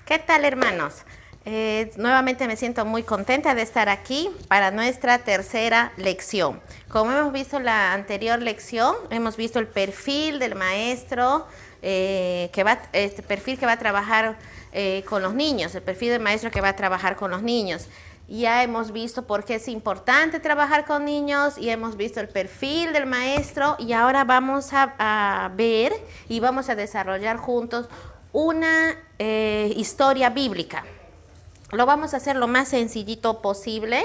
¿Qué tal, hermanos? Nuevamente me siento muy contenta de estar aquí para nuestra tercera lección. Como hemos visto la anterior lección, hemos visto el perfil del maestro, este perfil que va a trabajar con los niños, el perfil del maestro que va a trabajar con los niños. Ya hemos visto por qué es importante trabajar con niños y hemos visto el perfil del maestro y ahora vamos a ver y vamos a desarrollar juntos una historia bíblica. Lo vamos a hacer lo más sencillito posible,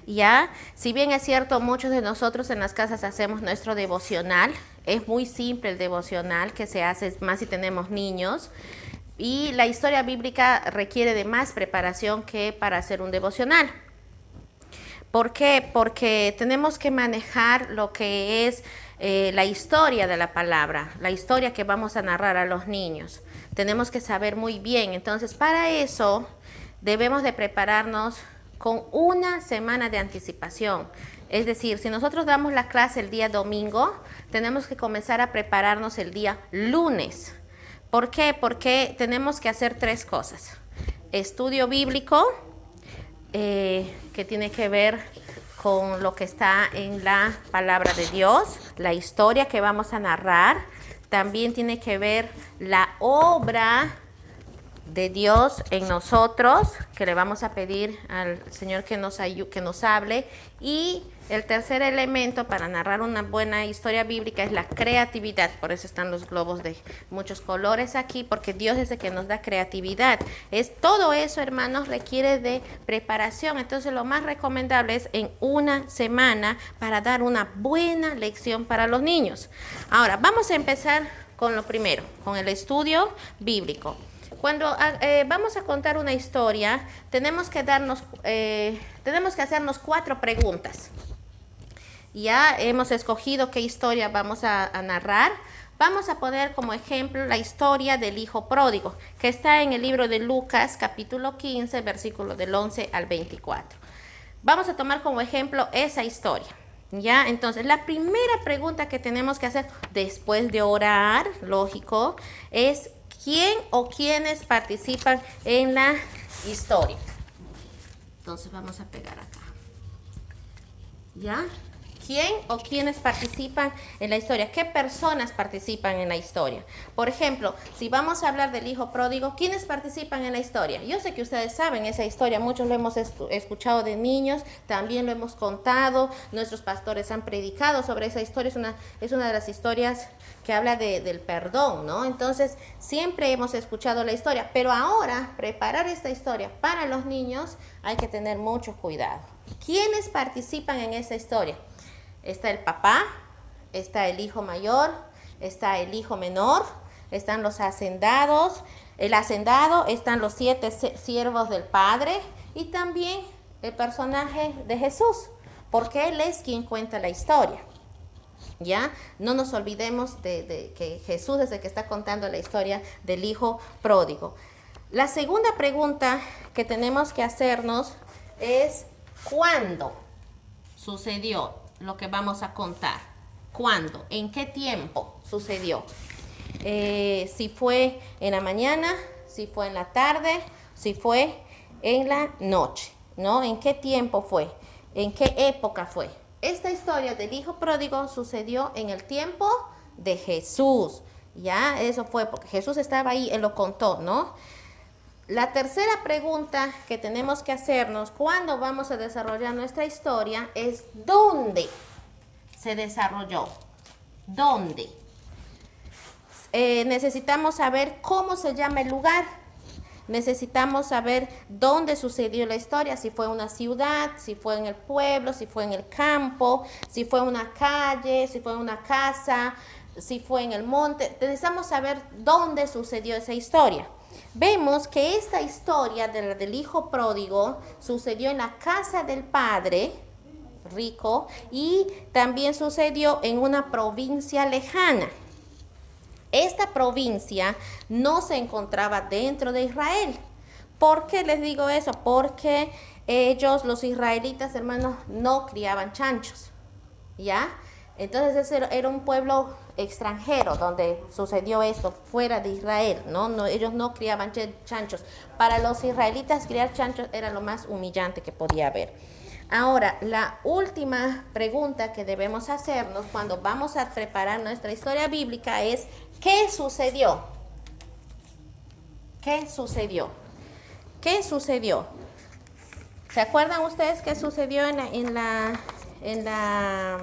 ¿ya? Si bien es cierto, muchos de nosotros en las casas hacemos nuestro devocional. Es muy simple el devocional que se hace más si tenemos niños. Y la historia bíblica requiere de más preparación que para hacer un devocional. ¿Por qué? Porque tenemos que manejar lo que es la historia de la palabra, la historia que vamos a narrar a los niños. Tenemos que saber muy bien. Entonces, para eso debemos de prepararnos con una semana de anticipación. Es decir, si nosotros damos la clase el día domingo, tenemos que comenzar a prepararnos el día lunes. ¿Por qué? Porque tenemos que hacer tres cosas. Estudio bíblico, que tiene que ver con lo que está en la palabra de Dios, la historia que vamos a narrar. También tiene que ver la obra de Dios en nosotros, que le vamos a pedir al Señor que nos hable. Y el tercer elemento para narrar una buena historia bíblica es la creatividad. Por eso están los globos de muchos colores aquí, porque Dios es el que nos da creatividad. Todo eso, hermanos, requiere de preparación. Entonces, lo más recomendable es en una semana para dar una buena lección para los niños. Ahora, vamos a empezar con lo primero, con el estudio bíblico. Cuando vamos a contar una historia, tenemos que hacernos 4 preguntas. Ya hemos escogido qué historia vamos a narrar. Vamos a poner como ejemplo la historia del hijo pródigo, que está en el libro de Lucas, capítulo 15, versículo del 11 al 24. Vamos a tomar como ejemplo esa historia. ¿Ya? Entonces, la primera pregunta que tenemos que hacer después de orar, lógico, es ¿quién o quiénes participan en la historia? Entonces vamos a pegar acá. ¿Ya? ¿Quién o quiénes participan en la historia? ¿Qué personas participan en la historia? Por ejemplo, si vamos a hablar del hijo pródigo, ¿quiénes participan en la historia? Yo sé que ustedes saben esa historia, muchos lo hemos escuchado de niños, también lo hemos contado, nuestros pastores han predicado sobre esa historia, es una de las historias que habla del perdón, ¿no? Entonces, siempre hemos escuchado la historia, pero ahora, preparar esta historia para los niños, hay que tener mucho cuidado. ¿Quiénes participan en esta historia? Está el papá, está el hijo mayor, está el hijo menor, están los hacendados, están los 7 siervos del Padre y también el personaje de Jesús, porque Él es quien cuenta la historia. ¿Ya? No nos olvidemos de que Jesús es el que está contando la historia del hijo pródigo. La segunda pregunta que tenemos que hacernos es ¿cuándo sucedió lo que vamos a contar? ¿Cuándo? ¿En qué tiempo sucedió? Si fue en la mañana, si fue en la tarde, si fue en la noche, ¿no? ¿En qué tiempo fue? ¿En qué época fue? Esta historia del hijo pródigo sucedió en el tiempo de Jesús, ¿ya? Eso fue porque Jesús estaba ahí, Él lo contó, ¿no? La tercera pregunta que tenemos que hacernos cuando vamos a desarrollar nuestra historia es ¿dónde se desarrolló? ¿Dónde? Necesitamos saber cómo se llama el lugar. Necesitamos saber dónde sucedió la historia, si fue en una ciudad, si fue en el pueblo, si fue en el campo, si fue en una calle, si fue en una casa, si fue en el monte. Necesitamos saber dónde sucedió esa historia. Vemos que esta historia del hijo pródigo sucedió en la casa del padre rico y también sucedió en una provincia lejana. Esta provincia no se encontraba dentro de Israel. ¿Por qué les digo eso? Porque ellos, los israelitas, hermanos, no criaban chanchos, ¿ya? Entonces ese era un pueblo extranjero donde sucedió esto, fuera de Israel, ¿no? No, ellos no criaban chanchos. Para los israelitas criar chanchos era lo más humillante que podía haber. Ahora, la última pregunta que debemos hacernos cuando vamos a preparar nuestra historia bíblica es, ¿qué sucedió? ¿Qué sucedió? ¿Qué sucedió? ¿Se acuerdan ustedes qué sucedió en la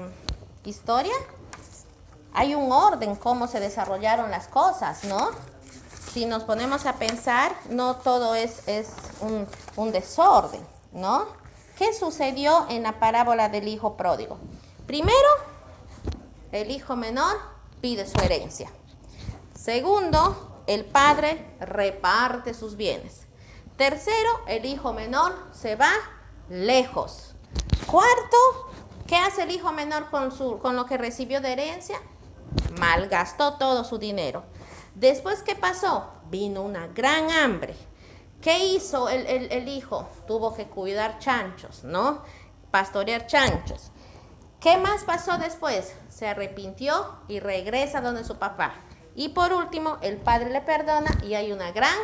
historia? Hay un orden cómo se desarrollaron las cosas, ¿no? Si nos ponemos a pensar, no todo es un desorden, ¿no? ¿Qué sucedió en la parábola del hijo pródigo? Primero, el hijo menor pide su herencia. Segundo, el padre reparte sus bienes. Tercero, el hijo menor se va lejos. Cuarto, ¿qué hace el hijo menor con lo que recibió de herencia? Malgastó todo su dinero. Después, ¿qué pasó? Vino una gran hambre. ¿Qué hizo el hijo? Tuvo que cuidar chanchos, ¿no? Pastorear chanchos. ¿Qué más pasó después? Se arrepintió y regresa donde su papá. Y por último, el padre le perdona y hay una gran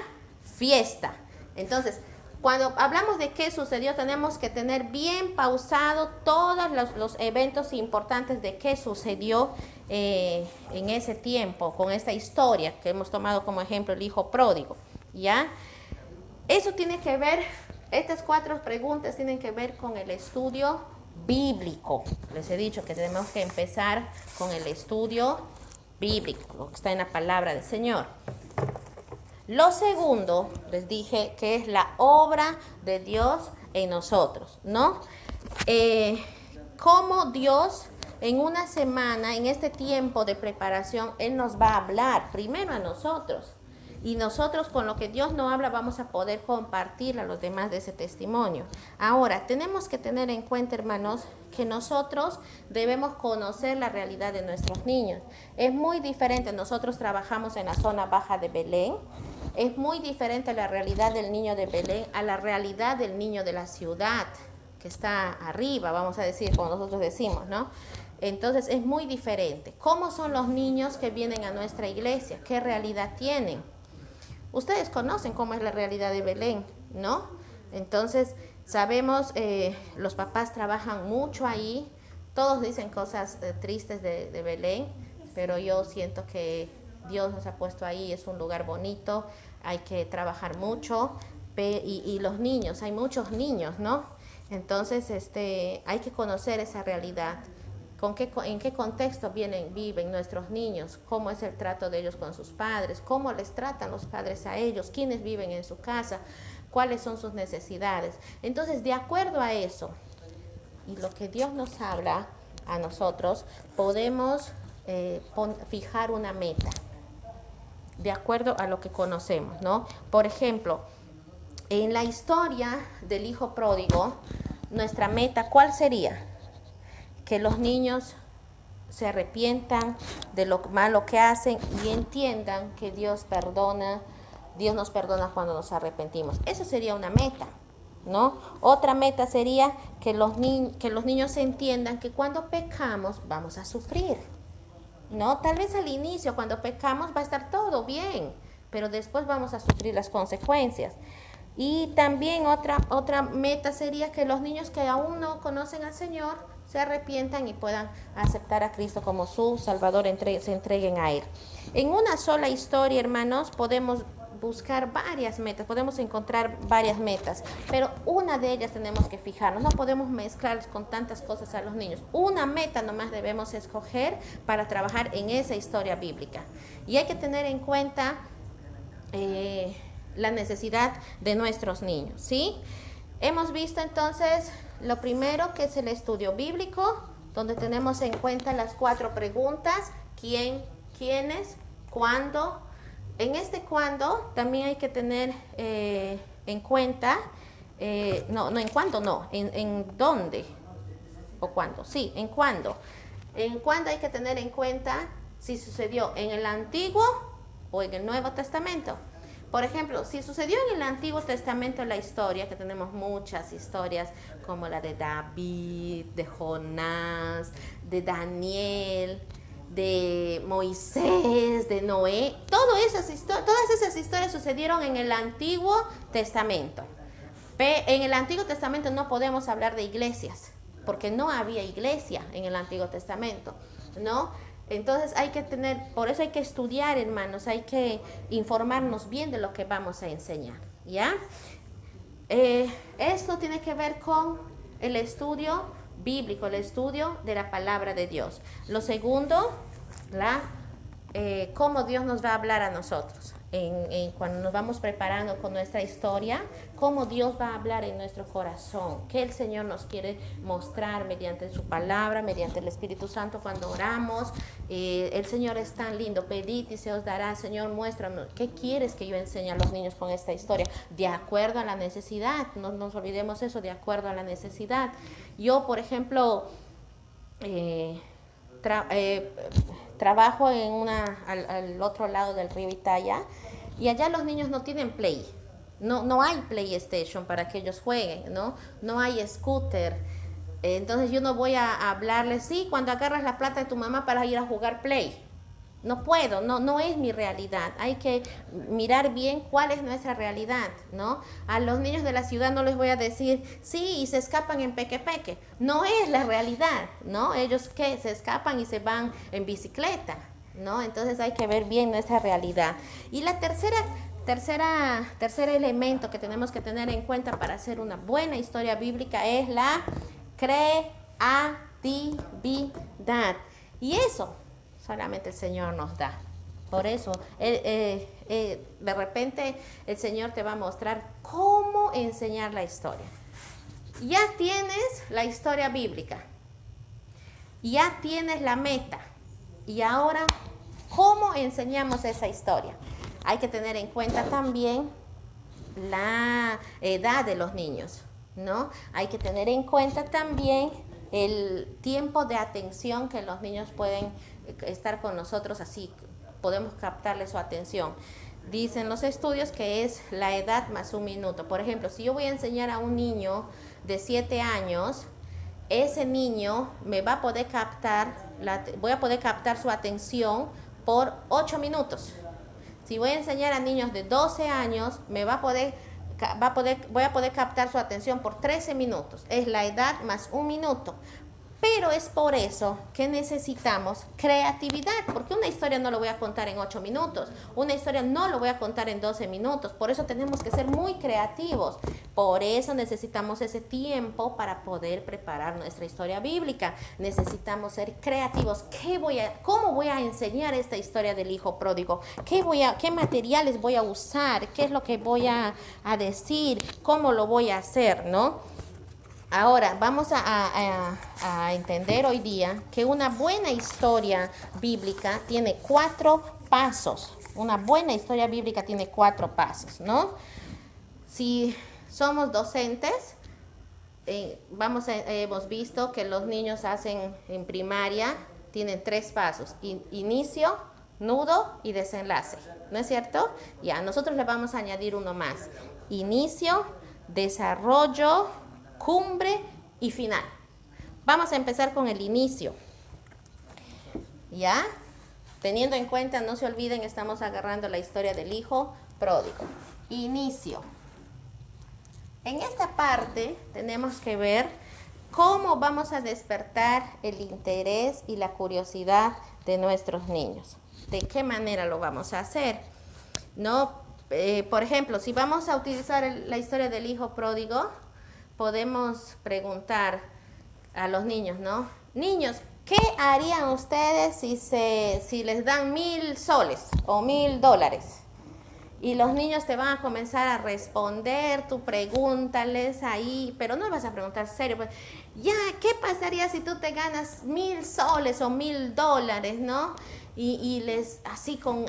fiesta. Entonces, cuando hablamos de qué sucedió, tenemos que tener bien pausado todos los eventos importantes de qué sucedió en ese tiempo, con esta historia que hemos tomado como ejemplo, el hijo pródigo, ¿ya? Eso tiene que ver, estas 4 preguntas tienen que ver con el estudio bíblico. Les he dicho que tenemos que empezar con el estudio bíblico, lo que está en la palabra del Señor. Lo segundo, les dije que es la obra de Dios en nosotros, ¿no? Cómo Dios en una semana, en este tiempo de preparación, Él nos va a hablar primero a nosotros. Y nosotros con lo que Dios nos habla vamos a poder compartir a los demás de ese testimonio. Ahora, tenemos que tener en cuenta, hermanos, que nosotros debemos conocer la realidad de nuestros niños. Es muy diferente, nosotros trabajamos en la zona baja de Belén, es muy diferente la realidad del niño de Belén a la realidad del niño de la ciudad, que está arriba, vamos a decir, como nosotros decimos, ¿no? Entonces es muy diferente. ¿Cómo son los niños que vienen a nuestra iglesia? ¿Qué realidad tienen? Ustedes conocen cómo es la realidad de Belén, ¿no? Entonces, sabemos, los papás trabajan mucho ahí, todos dicen cosas tristes de Belén, pero yo siento que Dios nos ha puesto ahí, es un lugar bonito, hay que trabajar mucho, y los niños, hay muchos niños, ¿no? Entonces, hay que conocer esa realidad. ¿En qué contexto viven nuestros niños? ¿Cómo es el trato de ellos con sus padres? ¿Cómo les tratan los padres a ellos? ¿Quiénes viven en su casa? ¿Cuáles son sus necesidades? Entonces, de acuerdo a eso y lo que Dios nos habla a nosotros, podemos fijar una meta de acuerdo a lo que conocemos, ¿no? Por ejemplo, en la historia del hijo pródigo, nuestra meta, ¿cuál sería? Que los niños se arrepientan de lo malo que hacen y entiendan que Dios nos perdona cuando nos arrepentimos. Eso sería una meta, ¿no? Otra meta sería que los niños entiendan que cuando pecamos vamos a sufrir, ¿no? Tal vez al inicio, cuando pecamos, va a estar todo bien, pero después vamos a sufrir las consecuencias. Y también otra meta sería que los niños que aún no conocen al Señor se arrepientan y puedan aceptar a Cristo como su Salvador, se entreguen a Él. En una sola historia, hermanos, podemos buscar varias metas, podemos encontrar varias metas, pero una de ellas tenemos que fijarnos, no podemos mezclar con tantas cosas a los niños. Una meta nomás debemos escoger para trabajar en esa historia bíblica. Y hay que tener en cuenta la necesidad de nuestros niños, ¿sí? Hemos visto entonces lo primero, que es el estudio bíblico, donde tenemos en cuenta las 4 preguntas: quién, quiénes, cuándo. En este cuándo también hay que tener en cuenta, en dónde o cuándo, sí, en cuándo. En cuándo hay que tener en cuenta si sucedió en el Antiguo o en el Nuevo Testamento. Por ejemplo, si sucedió en el Antiguo Testamento la historia, que tenemos muchas historias como la de David, de Jonás, de Daniel, de Moisés, de Noé, todas esas historias sucedieron en el Antiguo Testamento. En el Antiguo Testamento no podemos hablar de iglesias, porque no había iglesia en el Antiguo Testamento, ¿no? Entonces por eso hay que estudiar, hermanos, hay que informarnos bien de lo que vamos a enseñar, ¿ya? Esto tiene que ver con el estudio bíblico, el estudio de la palabra de Dios. Lo segundo, cómo Dios nos va a hablar a nosotros. Cuando nos vamos preparando con nuestra historia, cómo Dios va a hablar en nuestro corazón, qué el Señor nos quiere mostrar mediante su palabra, mediante el Espíritu Santo cuando oramos. El Señor es tan lindo, pedid y se os dará. Señor, muéstranos, ¿qué quieres que yo enseñe a los niños con esta historia? De acuerdo a la necesidad, no nos olvidemos eso, de acuerdo a la necesidad. Yo, por ejemplo, trabajo al otro lado del río Italia, y allá los niños no tienen play, no hay PlayStation para que ellos jueguen, no hay scooter. Entonces yo no voy a hablarles, sí, cuando agarras la plata de tu mamá para ir a jugar play. No puedo, no es mi realidad. Hay que mirar bien cuál es nuestra realidad, ¿no? A los niños de la ciudad no les voy a decir, sí, y se escapan en peque. No es la realidad, ¿no? Ellos que se escapan y se van en bicicleta, ¿no? Entonces hay que ver bien nuestra realidad. Y la tercer elemento que tenemos que tener en cuenta para hacer una buena historia bíblica es la creatividad. Y eso solamente el Señor nos da. Por eso, de repente el Señor te va a mostrar cómo enseñar la historia. Ya tienes la historia bíblica, ya tienes la meta, y ahora, ¿cómo enseñamos esa historia? Hay que tener en cuenta también la edad de los niños, ¿no? Hay que tener en cuenta también el tiempo de atención que los niños pueden estar con nosotros, así podemos captarle su atención. Dicen los estudios que es la edad más un minuto. Por ejemplo, si yo voy a enseñar a un niño de 7 años, ese niño me va a poder voy a poder captar su atención por 8 minutos. Si voy a enseñar a niños de 12 años, voy a poder captar su atención por 13 minutos. Es la edad más un minuto. Pero es por eso que necesitamos creatividad, porque una historia no lo voy a contar en 8 minutos, una historia no lo voy a contar en 12 minutos, por eso tenemos que ser muy creativos, por eso necesitamos ese tiempo para poder preparar nuestra historia bíblica, necesitamos ser creativos. ¿Cómo voy a enseñar esta historia del hijo pródigo? ¿Qué materiales voy a usar? ¿Qué es lo que voy a decir? ¿Cómo lo voy a hacer, no? Ahora, vamos a entender hoy día que una buena historia bíblica tiene 4 pasos. Una buena historia bíblica tiene 4 pasos, ¿no? Si somos docentes, hemos visto que los niños hacen en primaria, tienen 3 pasos: inicio, nudo y desenlace, ¿no es cierto? Ya, nosotros le vamos a añadir uno más: inicio, desarrollo, cumbre y final. Vamos a empezar con el inicio. ¿Ya? Teniendo en cuenta, no se olviden, estamos agarrando la historia del hijo pródigo. Inicio. En esta parte tenemos que ver cómo vamos a despertar el interés y la curiosidad de nuestros niños. ¿De qué manera lo vamos a hacer? ¿No? Por ejemplo, si vamos a utilizar la historia del hijo pródigo, podemos preguntar a los niños, ¿no? Niños, ¿qué harían ustedes si les dan 1,000 soles o $1,000? Y los niños te van a comenzar a responder, tú pregúntales ahí, pero no vas a preguntar serio, pues, ya, ¿qué pasaría si tú te ganas 1,000 soles o $1,000, no? Y les, así con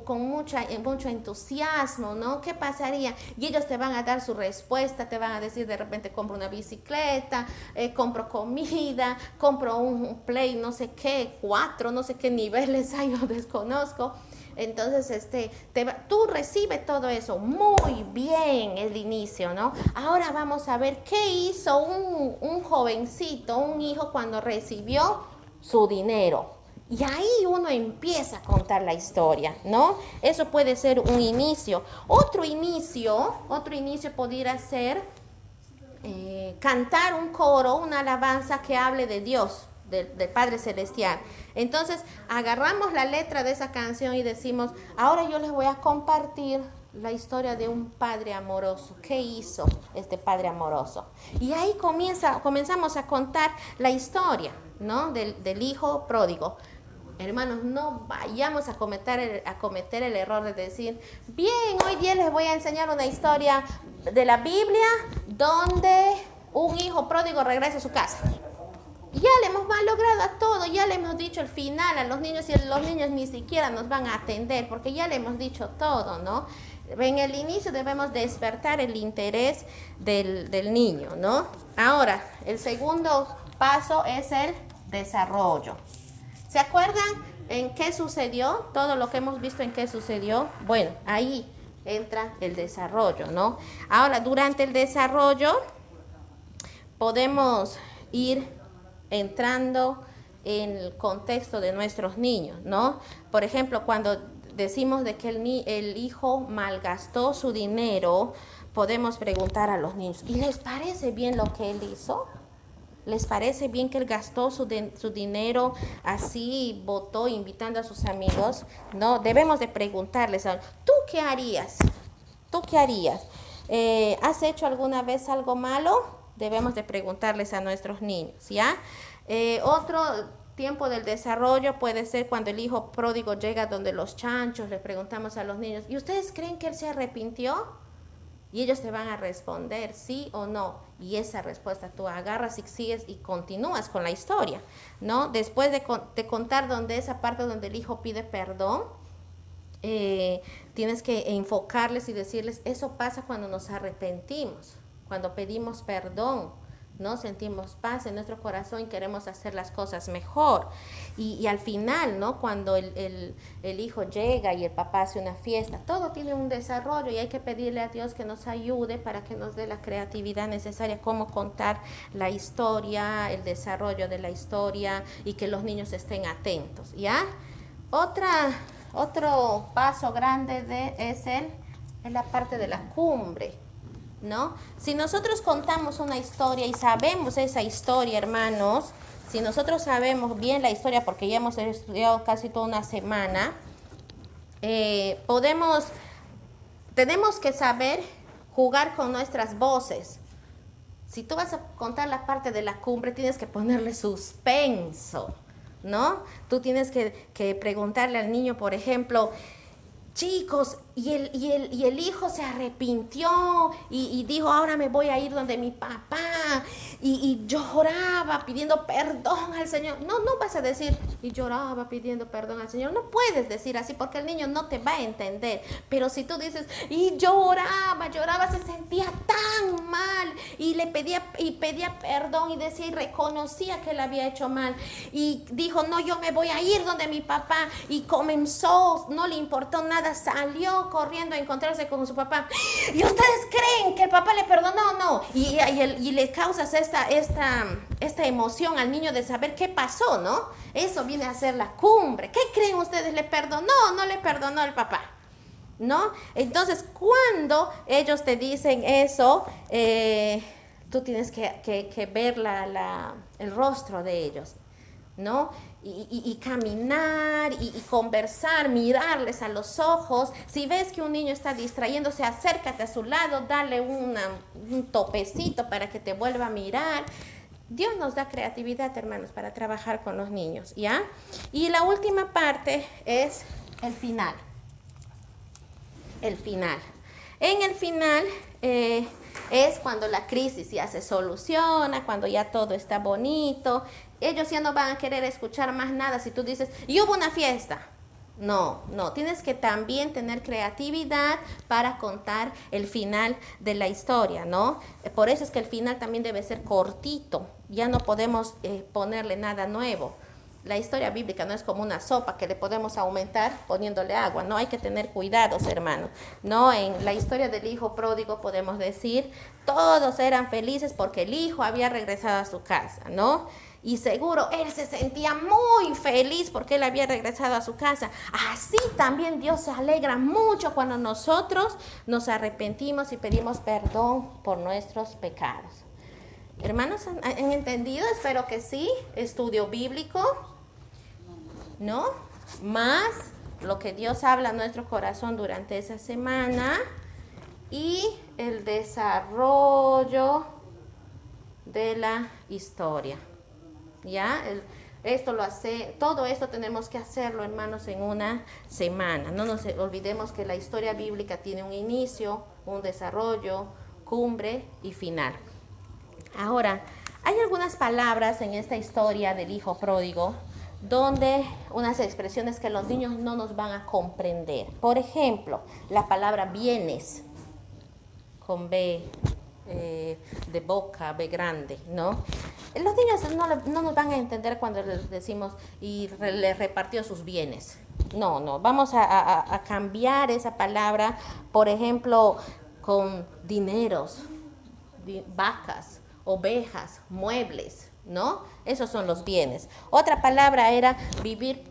mucho entusiasmo, ¿no? ¿Qué pasaría? Y ellos te van a dar su respuesta, te van a decir, de repente compro una bicicleta, compro comida, compro un play, no sé qué, 4, no sé qué niveles hay, yo desconozco. Entonces, tú recibes todo eso muy bien el inicio, ¿no? Ahora vamos a ver qué hizo un jovencito, un hijo cuando recibió su dinero. Y ahí uno empieza a contar la historia, ¿no? Eso puede ser un inicio. Otro inicio podría ser cantar un coro, una alabanza que hable de Dios, del Padre Celestial. Entonces agarramos la letra de esa canción y decimos, ahora yo les voy a compartir la historia de un padre amoroso. ¿Qué hizo este padre amoroso? Y ahí comenzamos a contar la historia, ¿no? del hijo pródigo. Hermanos, no vayamos a cometer el error de decir, bien, hoy día les voy a enseñar una historia de la Biblia donde un hijo pródigo regresa a su casa. Ya le hemos malogrado a todo, ya le hemos dicho el final a los niños y los niños ni siquiera nos van a atender porque ya le hemos dicho todo, ¿no? En el inicio debemos despertar el interés del niño, ¿no? Ahora, el segundo paso es el desarrollo. ¿Se acuerdan en qué sucedió? Todo lo que hemos visto en qué sucedió. Bueno, ahí entra el desarrollo, ¿no? Ahora, durante el desarrollo podemos ir entrando en el contexto de nuestros niños, ¿no? Por ejemplo, cuando decimos de que el hijo malgastó su dinero, podemos preguntar a los niños, ¿y les parece bien lo que él hizo? ¿Les parece bien que él gastó su dinero así, votó invitando a sus amigos? No, debemos de preguntarles, ¿tú qué harías? ¿Tú qué harías? ¿Has hecho alguna vez algo malo? Debemos de preguntarles a nuestros niños, ¿ya? Otro tiempo del desarrollo puede ser cuando el hijo pródigo llega donde los chanchos, les preguntamos a los niños, ¿y ustedes creen que él se arrepintió? Y ellos te van a responder sí o no. Y esa respuesta tú agarras y sigues y continúas con la historia, ¿no? Después de contar esa parte donde el hijo pide perdón, tienes que enfocarles y decirles, eso pasa cuando nos arrepentimos, cuando pedimos perdón, ¿no? Sentimos paz en nuestro corazón y queremos hacer las cosas mejor. Y al final, ¿no? Cuando el hijo llega y el papá hace una fiesta, todo tiene un desarrollo y hay que pedirle a Dios que nos ayude para que nos dé la creatividad necesaria, cómo contar la historia, el desarrollo de la historia y que los niños estén atentos, ¿ya? Otro paso grande es la parte de la cumbre, ¿no? Si nosotros contamos una historia y sabemos esa historia, hermanos, si nosotros sabemos bien la historia porque ya hemos estudiado casi toda una semana, tenemos que saber jugar con nuestras voces. Si tú vas a contar la parte de la cumbre, tienes que ponerle suspenso, ¿no? Tú tienes que preguntarle al niño, por ejemplo, chicos, y el hijo se arrepintió y dijo, ahora me voy a ir donde mi papá, y lloraba pidiendo perdón al Señor. No vas a decir, y lloraba pidiendo perdón al Señor. No puedes decir así porque el niño no te va a entender. Pero si tú dices, y lloraba, se sentía tan mal, y pedía perdón y decía y reconocía que él había hecho mal, y dijo, no, yo me voy a ir donde mi papá, y comenzó, no le importó nada, salió corriendo a encontrarse con su papá. ¿Y ustedes creen que el papá le perdonó? No. Y le causas esta emoción al niño de saber qué pasó, ¿no? Eso viene a ser la cumbre. ¿Qué creen ustedes? ¿Le perdonó? No le perdonó el papá, ¿no? Entonces, cuando ellos te dicen eso, tú tienes que ver el rostro de ellos, ¿no? Y caminar y conversar, mirarles a los ojos. Si ves que un niño está distrayéndose, acércate a su lado, dale un topecito para que te vuelva a mirar. Dios nos da creatividad, hermanos, para trabajar con los niños, ¿ya? Y la última parte es el final. El final. En el final es cuando la crisis ya se soluciona, cuando ya todo está bonito. Ellos ya no van a querer escuchar más nada si tú dices, y hubo una fiesta. No, tienes que también tener creatividad para contar el final de la historia, ¿no? Por eso es que el final también debe ser cortito, ya no podemos ponerle nada nuevo. La historia bíblica no es como una sopa que le podemos aumentar poniéndole agua. No, hay que tener cuidados, hermanos. No, en la historia del hijo pródigo podemos decir, todos eran felices porque el hijo había regresado a su casa, ¿no? Y seguro él se sentía muy feliz porque él había regresado a su casa. Así también Dios se alegra mucho cuando nosotros nos arrepentimos y pedimos perdón por nuestros pecados. Hermanos, ¿han entendido? Espero que sí. Estudio bíblico, ¿no? Más lo que Dios habla a nuestro corazón durante esa semana y el desarrollo de la historia. ¿Ya? Todo esto tenemos que hacerlo, hermanos, en una semana. No nos olvidemos que la historia bíblica tiene un inicio, un desarrollo, cumbre y final. Ahora, hay algunas palabras en esta historia del hijo pródigo donde unas expresiones que los niños no nos van a comprender. Por ejemplo, la palabra bienes, con B de boca, B grande, ¿no? Los niños no nos van a entender cuando les decimos y les repartió sus bienes. No, vamos a cambiar esa palabra, por ejemplo, con dineros, vacas, ovejas, muebles, ¿no? Esos son los bienes. Otra palabra era vivir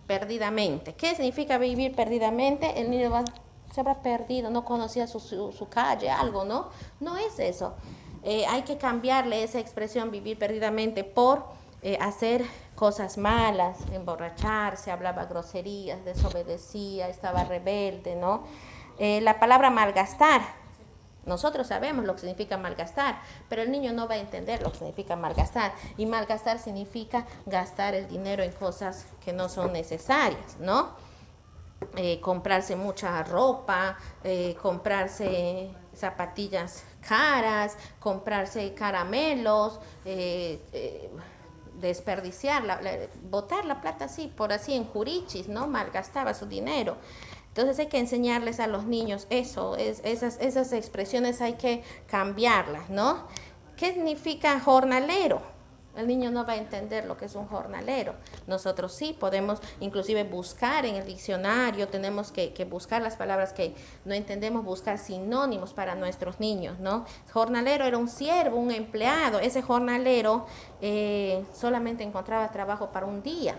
perdidamente. ¿Qué significa vivir perdidamente? El niño se habrá perdido, no conocía su calle, algo, ¿no? No es eso. Hay que cambiarle esa expresión vivir perdidamente por hacer cosas malas, emborracharse, hablaba groserías, desobedecía, estaba rebelde, ¿no? La palabra malgastar. Nosotros sabemos lo que significa malgastar, pero el niño no va a entender lo que significa malgastar. Y malgastar significa gastar el dinero en cosas que no son necesarias, ¿no? Comprarse mucha ropa, comprarse zapatillas caras, comprarse caramelos, desperdiciar, botar la plata así, por así en jurichis, ¿no? Malgastaba su dinero. Entonces hay que enseñarles a los niños eso, esas expresiones hay que cambiarlas, ¿no? ¿Qué significa jornalero? El niño no va a entender lo que es un jornalero. Nosotros sí podemos inclusive buscar en el diccionario, tenemos que buscar las palabras que no entendemos, buscar sinónimos para nuestros niños, ¿no? Jornalero era un siervo, un empleado. Ese jornalero solamente encontraba trabajo para un día,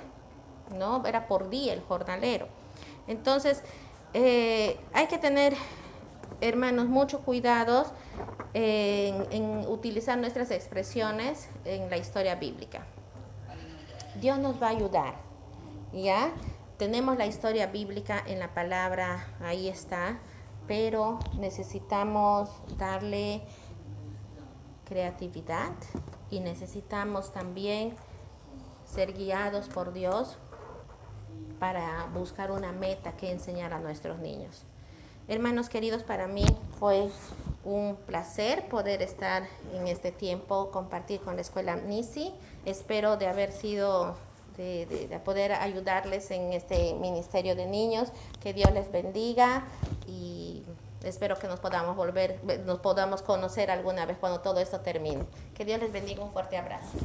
¿no? Era por día el jornalero. Entonces, hay que tener, hermanos, mucho cuidado en utilizar nuestras expresiones en la historia bíblica. Dios nos va a ayudar, ¿ya? Tenemos la historia bíblica en la palabra, ahí está, pero necesitamos darle creatividad y necesitamos también ser guiados por Dios para buscar una meta que enseñar a nuestros niños. Hermanos queridos, para mí fue un placer poder estar en este tiempo, compartir con la escuela Nisi. Espero de haber sido, de poder ayudarles en este ministerio de niños. Que Dios les bendiga y espero que nos podamos conocer alguna vez cuando todo esto termine. Que Dios les bendiga, un fuerte abrazo.